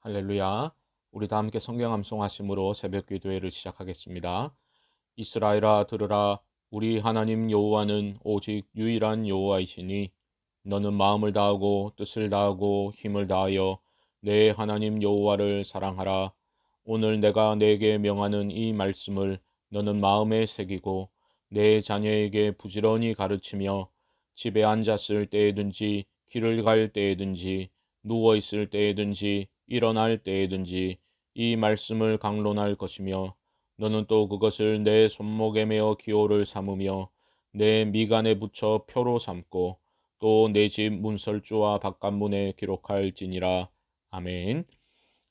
할렐루야. 우리 다 함께 성경 암송하심으로 새벽 기도회를 시작하겠습니다. 이스라엘아 들으라. 우리 하나님 여호와는 오직 유일한 여호와이시니 너는 마음을 다하고 뜻을 다하고 힘을 다하여 내 하나님 여호와를 사랑하라. 오늘 내가 내게 명하는 이 말씀을 너는 마음에 새기고 내 자녀에게 부지런히 가르치며 집에 앉았을 때에든지 길을 갈 때에든지 누워 있을 때에든지 일어날 때에든지 이 말씀을 강론할 것이며 너는 또 그것을 내 손목에 메어 기호를 삼으며 내 미간에 붙여 표로 삼고 또 내 집 문설주와 바깥문에 기록할지니라. 아멘.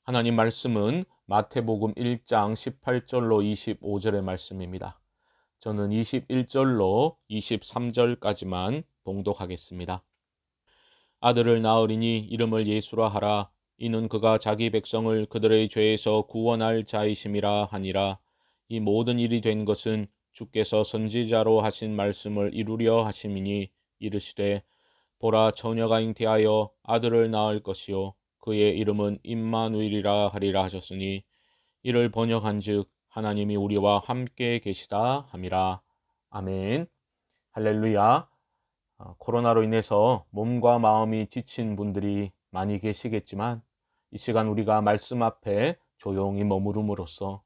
하나님 말씀은 마태복음 1장 18절로 25절의 말씀입니다. 저는 21절로 23절까지만 봉독하겠습니다. 아들을 낳으리니 이름을 예수라 하라. 이는 그가 자기 백성을 그들의 죄에서 구원할 자이심이라 하니라. 이 모든 일이 된 것은 주께서 선지자로 하신 말씀을 이루려 하심이니 이르시되 보라 처녀가 잉태하여 아들을 낳을 것이요 그의 이름은 임마누엘이라 하리라 하셨으니 이를 번역한즉 하나님이 우리와 함께 계시다 함이라. 아멘. 할렐루야. 코로나로 인해서 몸과 마음이 지친 분들이 많이 계시겠지만 이 시간 우리가 말씀 앞에 조용히 머무름으로써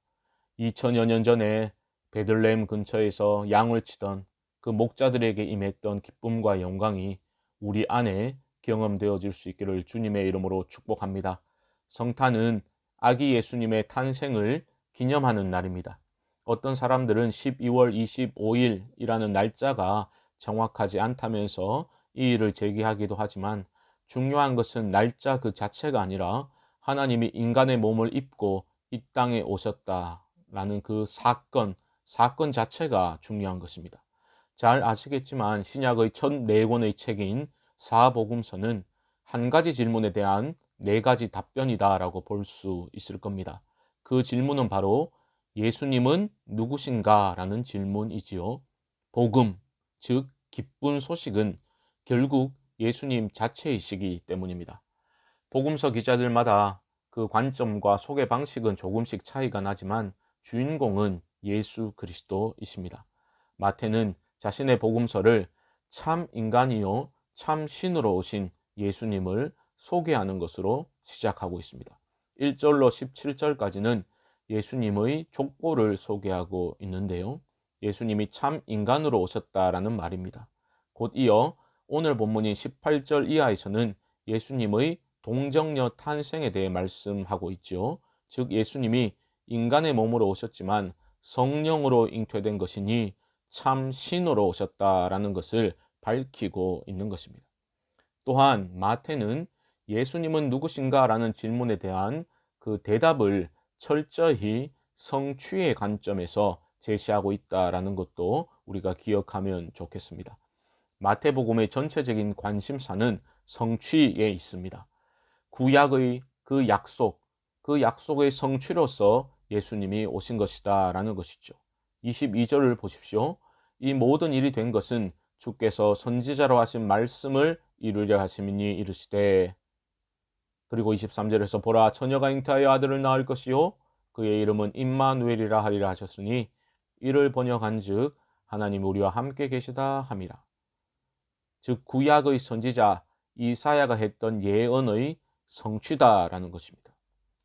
2000여 년 전에 베들레헴 근처에서 양을 치던 그 목자들에게 임했던 기쁨과 영광이 우리 안에 경험되어질 수 있기를 주님의 이름으로 축복합니다. 성탄은 아기 예수님의 탄생을 기념하는 날입니다. 어떤 사람들은 12월 25일이라는 날짜가 정확하지 않다면서 이 일을 제기하기도 하지만 중요한 것은 날짜 그 자체가 아니라 하나님이 인간의 몸을 입고 이 땅에 오셨다라는 그 사건 자체가 중요한 것입니다. 잘 아시겠지만 신약의 첫 네 권의 책인 사복음서는 한 가지 질문에 대한 네 가지 답변이다라고 볼 수 있을 겁니다. 그 질문은 바로 예수님은 누구신가? 라는 질문이지요. 복음, 즉 기쁜 소식은 결국 예수님 자체이시기 때문입니다. 복음서 기자들마다 그 관점과 소개 방식은 조금씩 차이가 나지만 주인공은 예수 그리스도이십니다. 마태는 자신의 복음서를 참 인간이요 참 신으로 오신 예수님을 소개하는 것으로 시작하고 있습니다. 1절로 17절까지는 예수님의 족보를 소개하고 있는데요. 예수님이 참 인간으로 오셨다라는 말입니다. 곧 이어 오늘 본문인 18절 이하에서는 예수님의 동정녀 탄생에 대해 말씀하고 있죠. 즉 예수님이 인간의 몸으로 오셨지만 성령으로 잉태된 것이니 참 신으로 오셨다라는 것을 밝히고 있는 것입니다. 또한 마태는 예수님은 누구신가? 라는 질문에 대한 그 대답을 철저히 성취의 관점에서 제시하고 있다라는 것도 우리가 기억하면 좋겠습니다. 마태복음의 전체적인 관심사는 성취에 있습니다. 구약의 그 약속의 성취로서 예수님이 오신 것이다 라는 것이죠. 22절을 보십시오. 이 모든 일이 된 것은 주께서 선지자로 하신 말씀을 이루려 하심이니 이르시되. 그리고 23절에서 보라 처녀가 잉태하여 아들을 낳을 것이요 그의 이름은 임마누엘이라 하리라 하셨으니 이를 번역한즉 하나님 우리와 함께 계시다 함이라. 즉 구약의 선지자 이사야가 했던 예언의 성취다라는 것입니다.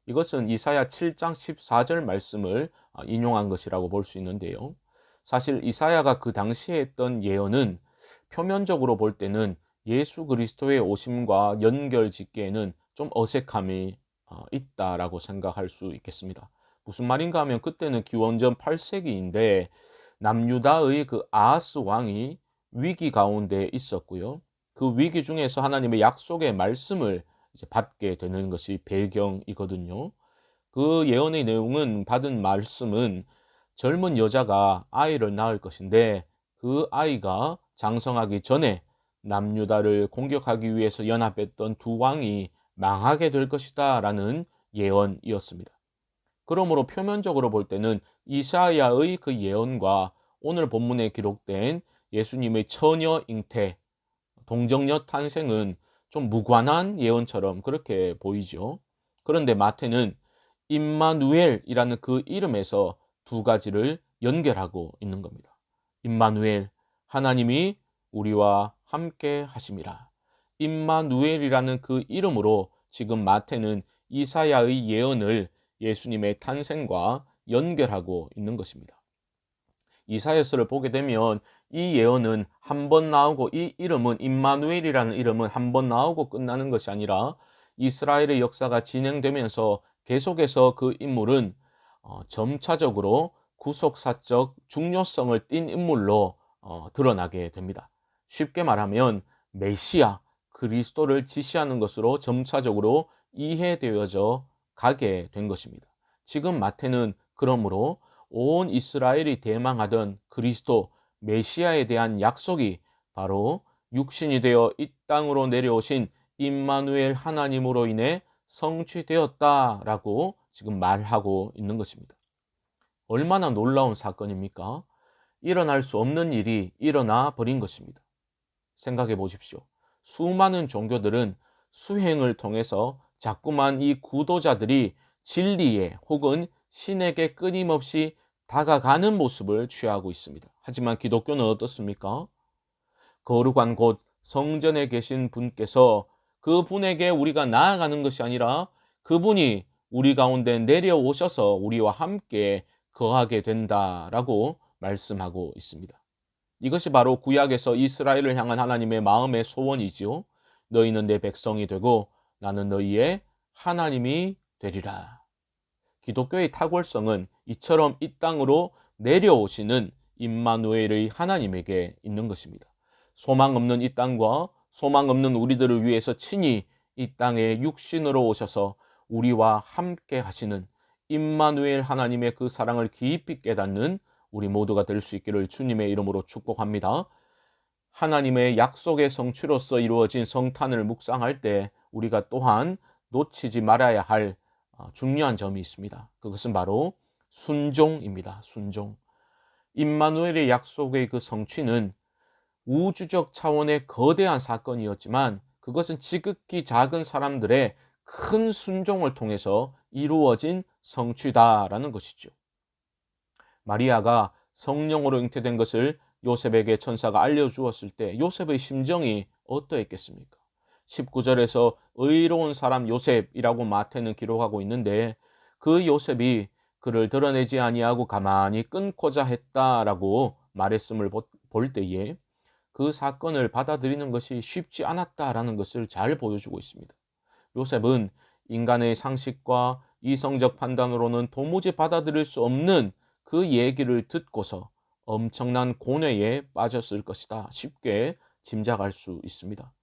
이것은 이사야 7장 14절 말씀을 인용한 것이라고 볼 수 있는데요. 사실 이사야가 그 당시에 했던 예언은 표면적으로 볼 때는 예수 그리스도의 오심과 연결 짓기에는 좀 어색함이 있다라고 생각할 수 있겠습니다. 무슨 말인가 하면 그때는 기원전 8세기인데 남유다의 그 아하스 왕이 위기 가운데 있었고요. 그 위기 중에서 하나님의 약속의 말씀을 이제 받게 되는 것이 배경이거든요. 그 예언의 내용은 받은 말씀은 젊은 여자가 아이를 낳을 것인데 그 아이가 장성하기 전에 남유다를 공격하기 위해서 연합했던 두 왕이 망하게 될 것이다 라는 예언이었습니다. 그러므로 표면적으로 볼 때는 이사야의 그 예언과 오늘 본문에 기록된 예수님의 처녀 잉태, 동정녀 탄생은 좀 무관한 예언처럼 그렇게 보이죠. 그런데 마태는 임마누엘이라는 그 이름에서 두 가지를 연결하고 있는 겁니다. 임마누엘, 하나님이 우리와 함께 하심이라. 임마누엘이라는 그 이름으로 지금 마태는 이사야의 예언을 예수님의 탄생과 연결하고 있는 것입니다. 이사야서를 보게 되면 이 예언은 한 번 나오고, 이 이름은 임마누엘이라는 이름은 한 번 나오고 끝나는 것이 아니라 이스라엘의 역사가 진행되면서 계속해서 그 인물은 점차적으로 구속사적 중요성을 띤 인물로 드러나게 됩니다. 쉽게 말하면 메시아, 그리스도를 지시하는 것으로 점차적으로 이해되어져 가게 된 것입니다. 지금 마태는 그러므로 온 이스라엘이 대망하던 그리스도 메시아에 대한 약속이 바로 육신이 되어 이 땅으로 내려오신 임마누엘 하나님으로 인해 성취되었다라고 지금 말하고 있는 것입니다. 얼마나 놀라운 사건입니까? 일어날 수 없는 일이 일어나 버린 것입니다. 생각해 보십시오. 수많은 종교들은 수행을 통해서 자꾸만 이 구도자들이 진리에 혹은 신에게 끊임없이 다가가는 모습을 취하고 있습니다. 하지만 기독교는 어떻습니까? 거룩한 곳 성전에 계신 분께서 그분에게 우리가 나아가는 것이 아니라 그분이 우리 가운데 내려오셔서 우리와 함께 거하게 된다라고 말씀하고 있습니다. 이것이 바로 구약에서 이스라엘을 향한 하나님의 마음의 소원이지요. 너희는 내 백성이 되고 나는 너희의 하나님이 되리라. 기독교의 탁월성은 이처럼 이 땅으로 내려오시는 임마누엘의 하나님에게 있는 것입니다. 소망 없는 이 땅과 소망 없는 우리들을 위해서 친히 이 땅에 육신으로 오셔서 우리와 함께 하시는 임마누엘 하나님의 그 사랑을 깊이 깨닫는 우리 모두가 될 수 있기를 주님의 이름으로 축복합니다. 하나님의 약속의 성취로서 이루어진 성탄을 묵상할 때 우리가 또한 놓치지 말아야 할 중요한 점이 있습니다. 그것은 바로 순종입니다. 순종. 임마누엘의 약속의 그 성취는 우주적 차원의 거대한 사건이었지만 그것은 지극히 작은 사람들의 큰 순종을 통해서 이루어진 성취다라는 것이죠. 마리아가 성령으로 잉태된 것을 요셉에게 천사가 알려주었을 때 요셉의 심정이 어떠했겠습니까? 19절에서 의로운 사람 요셉이라고 마태는 기록하고 있는데 그 요셉이 그를 드러내지 아니하고 가만히 끊고자 했다라고 말했음을 볼 때에 그 사건을 받아들이는 것이 쉽지 않았다라는 것을 잘 보여주고 있습니다. 요셉은 인간의 상식과 이성적 판단으로는 도무지 받아들일 수 없는 그 얘기를 듣고서 엄청난 고뇌에 빠졌을 것이다. 쉽게 짐작할 수 있습니다.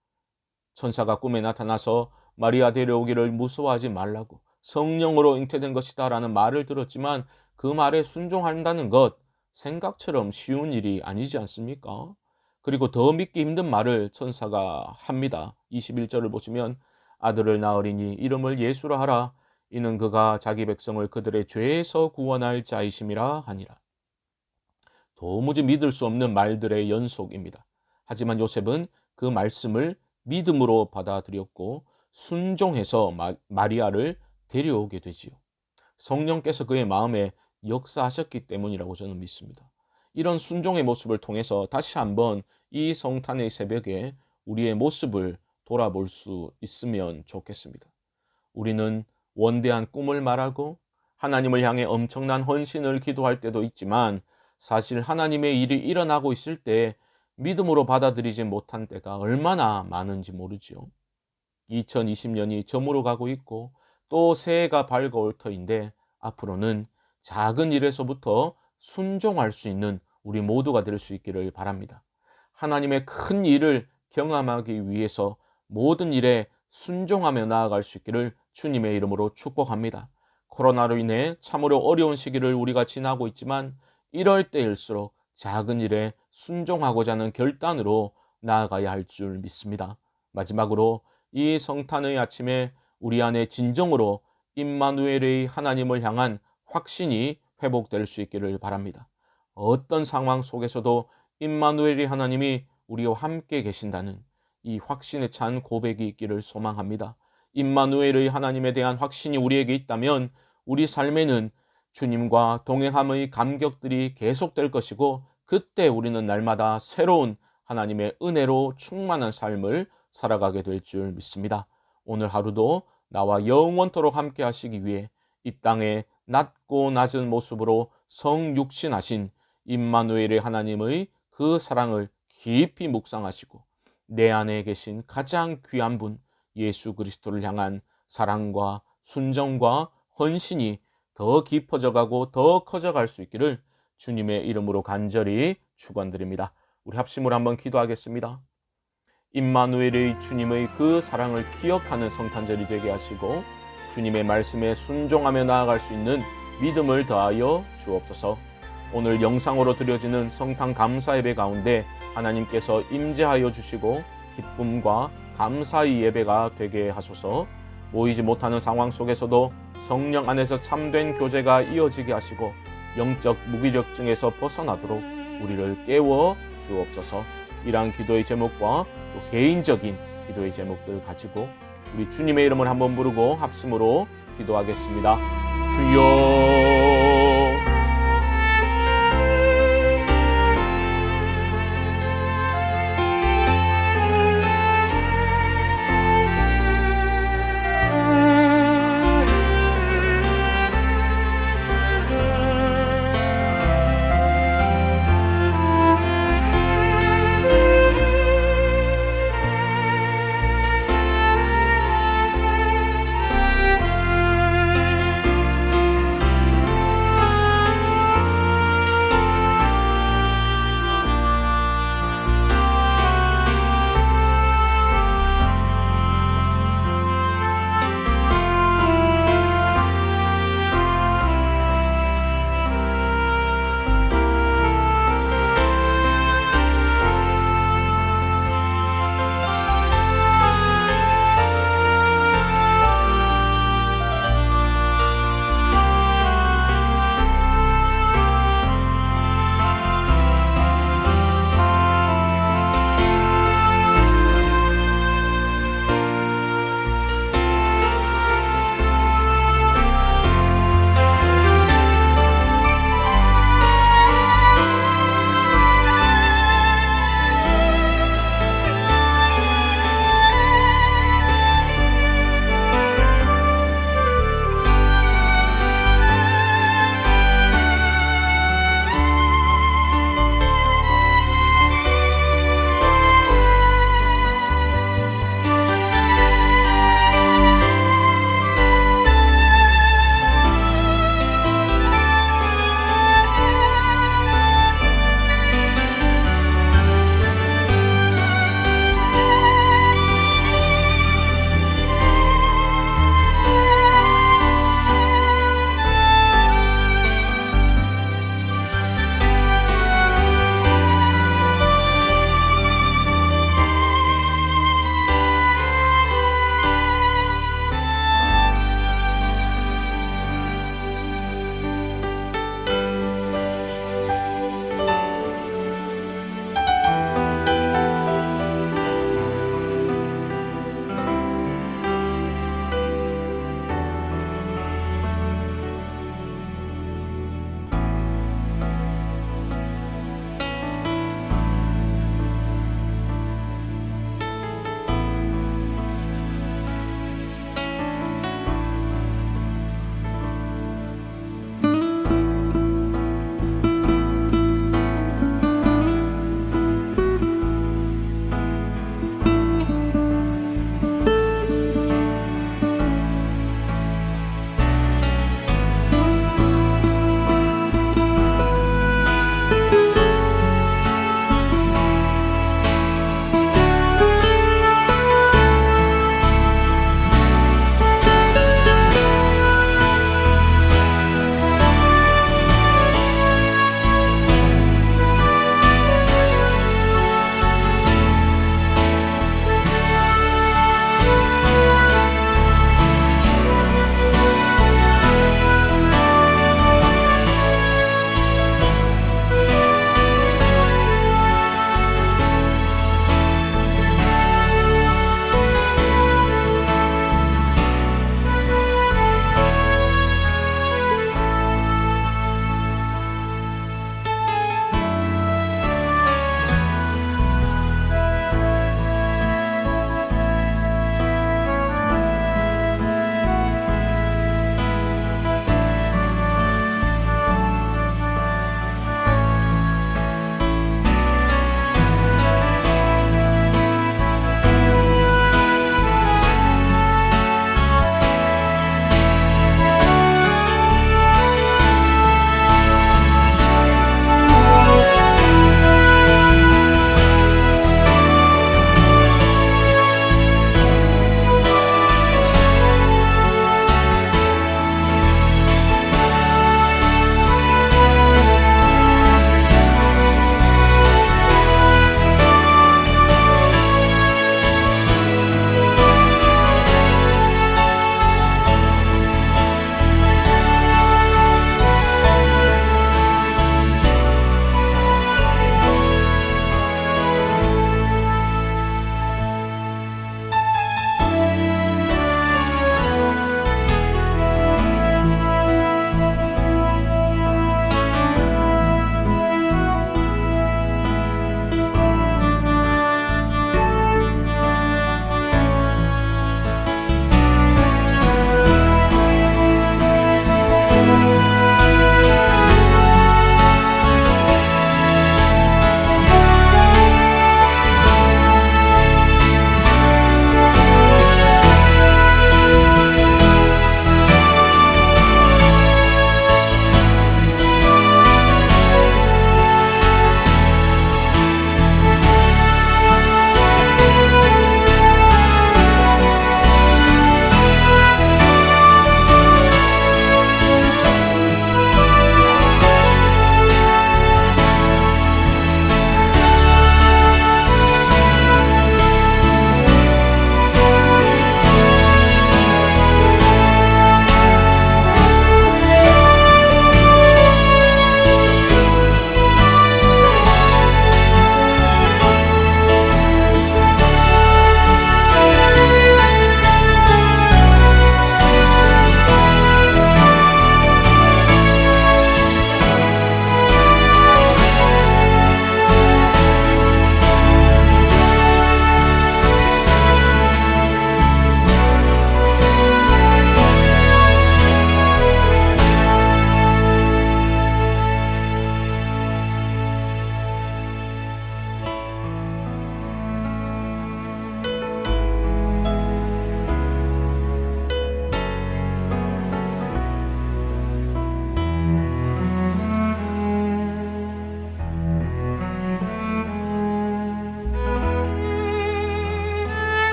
천사가 꿈에 나타나서 마리아 데려오기를 무서워하지 말라고 성령으로 잉태된 것이다 라는 말을 들었지만 그 말에 순종한다는 것 생각처럼 쉬운 일이 아니지 않습니까? 그리고 더 믿기 힘든 말을 천사가 합니다. 21절을 보시면 아들을 낳으리니 이름을 예수라 하라. 이는 그가 자기 백성을 그들의 죄에서 구원할 자이심이라 하니라. 도무지 믿을 수 없는 말들의 연속입니다. 하지만 요셉은 그 말씀을 믿음으로 받아들였고 순종해서 마리아를 데려오게 되지요. 성령께서 그의 마음에 역사하셨기 때문이라고 저는 믿습니다. 이런 순종의 모습을 통해서 다시 한번 이 성탄의 새벽에 우리의 모습을 돌아볼 수 있으면 좋겠습니다. 우리는 원대한 꿈을 말하고 하나님을 향해 엄청난 헌신을 기도할 때도 있지만 사실 하나님의 일이 일어나고 있을 때 믿음으로 받아들이지 못한 때가 얼마나 많은지 모르지요. 2020년이 저물어 가고 있고 또 새해가 밝아올 터인데 앞으로는 작은 일에서부터 순종할 수 있는 우리 모두가 될 수 있기를 바랍니다. 하나님의 큰 일을 경험하기 위해서 모든 일에 순종하며 나아갈 수 있기를 주님의 이름으로 축복합니다. 코로나로 인해 참으로 어려운 시기를 우리가 지나고 있지만 이럴 때일수록 작은 일에 순종하고자 하는 결단으로 나아가야 할 줄 믿습니다. 마지막으로 이 성탄의 아침에 우리 안에 진정으로 임마누엘의 하나님을 향한 확신이 회복될 수 있기를 바랍니다. 어떤 상황 속에서도 임마누엘의 하나님이 우리와 함께 계신다는 이 확신에 찬 고백이 있기를 소망합니다. 임마누엘의 하나님에 대한 확신이 우리에게 있다면 우리 삶에는 주님과 동행함의 감격들이 계속될 것이고, 그때 우리는 날마다 새로운 하나님의 은혜로 충만한 삶을 살아가게 될 줄 믿습니다. 오늘 하루도 나와 영원토록 함께 하시기 위해 이 땅에 낮고 낮은 모습으로 성육신하신 임마누엘의 하나님의 그 사랑을 깊이 묵상하시고, 내 안에 계신 가장 귀한 분 예수 그리스도를 향한 사랑과 순정과 헌신이 더 깊어져가고 더 커져갈 수 있기를 주님의 이름으로 간절히 축원드립니다. 우리 합심으로 한번 기도하겠습니다. 임마누엘의 주님의 그 사랑을 기억하는 성탄절이 되게 하시고, 주님의 말씀에 순종하며 나아갈 수 있는 믿음을 더하여 주옵소서. 오늘 영상으로 드려지는 성탄 감사 예배 가운데 하나님께서 임재하여 주시고 기쁨과 감사의 예배가 되게 하소서. 모이지 못하는 상황 속에서도 성령 안에서 참된 교제가 이어지게 하시고 영적 무기력증에서 벗어나도록 우리를 깨워 주옵소서. 이러한 기도의 제목과 또 개인적인 기도의 제목들 가지고 우리 주님의 이름을 한번 부르고 합심으로 기도하겠습니다. 주여